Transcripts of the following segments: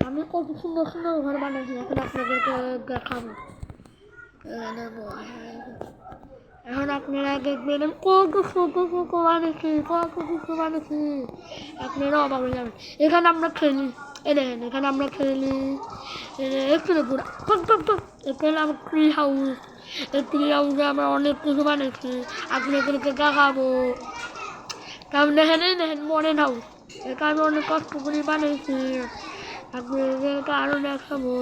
আমি কত সুন্দর সুন্দর ঘর বানাইছি, এখন আপনাদেরকে দেখাবো। এখন আপনারা দেখবেন কত ছোটো ছোটো বানিয়েছি, কত কিছু বানিয়েছি, আপনারা অবাক হয়ে যাবেন। এখানে আমরা খেলি, দেখেন এখানে আমরা খেলি, একটু পুরো এখানে আমার ট্রি হাউস, এই ট্রি হাউসে আমরা অনেক কিছু বানিয়েছি, আপনাদেরকে দেখাবো। কারণ দেখেন দেখেন মডার্ন হাউস, এটা আমি অনেক কষ্ট করে বানিয়েছি, আপনাদেরকে আরও দেখাবো।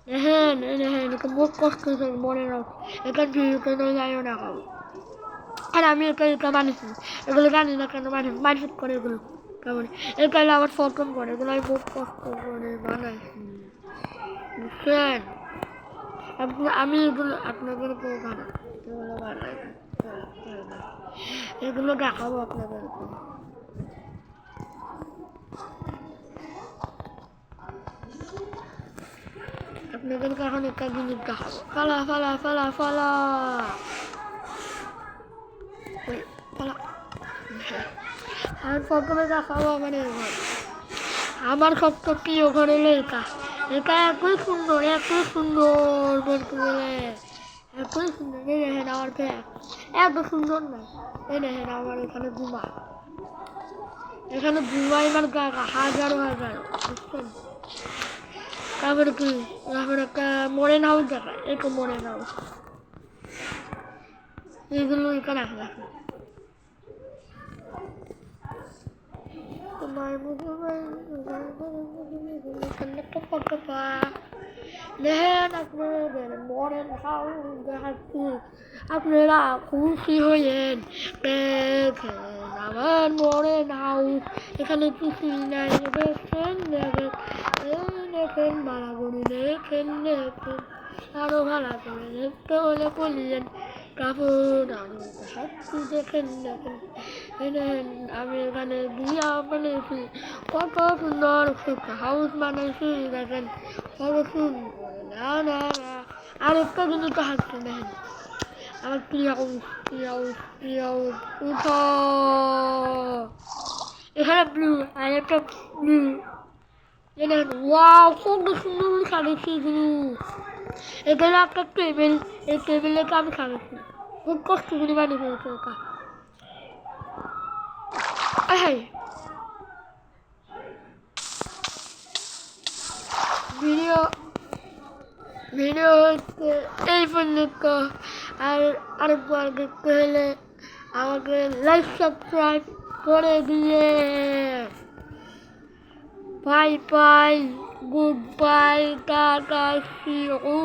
দেখেন দেখেন বহুত কষ্ট হয়েছে মডার্ন হাউস, এটা ভিডিওতে যাইও না খাবো। আর আমি এটা বানিয়েছি, এগুলো জানি না কেন মানসিক করে এগুলো কেমন, এটা আবার ফটন করে, এগুলো আমি বহুত কষ্ট করে বানাইছি, বুঝছেন? আমি এগুলো আপনাদেরকে বানাই, এগুলো দেখাবো আপনাদেরকে। আপনাদেরকে এখন একটা জিনিস দেখাবো, ফালা ফালা ফালা ফালা ফালা। আর প্রথমে দেখাবো মানে আমার সবচেয়ে প্রিয় ঘর হলো এটা, এটা এতই সুন্দর বলতে গেলে, এতই সুন্দর। এই দেখেন আমার ব্যাগ এত সুন্দর না, এই দেখেন আমার এখানে ঘুমায় আমার জায়গা হাজারো হাজারো, বুঝছেন? তারপরে কি তারপরে একটা মডার্ন হাউস দেখায়, এই তো মডার্ন হাউস, এইগুলো এখানে আসে দেখেন আপনাদের মডার্ন হাউস দেখাচ্ছি, আপনারা খুশি হয়েন দেখেন আমার মডার্ন হাউস, এখানে কিছুই নাই, দেখেন দেখেন দেখেন ভাড়া করে দেখেন দেখেন, আরো ভাড়া করে দেখতে হলে বলিয়েন কাপড় আরো সবটি দেখেন দেখেন। দেখেন আমি এখানে দিয়া বানিয়েছি, কত সুন্দর হাউস বানাইছি, দেখেন কত সুন্দর। না না না আর একটা জিনিস হাসছে, দেখেন আমার প্রিয় উঠো, এখানে ব্লু আর একটা ব্লু, দেখেন ওয়াও কত সুন্দর সাজিয়েছি এগুলো। এখানে একটা টেবিল, এই টেবিলেকে আমি সাজিয়েছি, খুব কষ্ট করে বানিয়ে ফেলেছি ওটা। ভিডিও ভিডিও হচ্ছে এই পর্যন্ত, আর আরেকবার দেখতে হলে আমাকে লাইক সাবস্ক্রাইব করে দিয়ে, bye bye, good bye, tata, see you.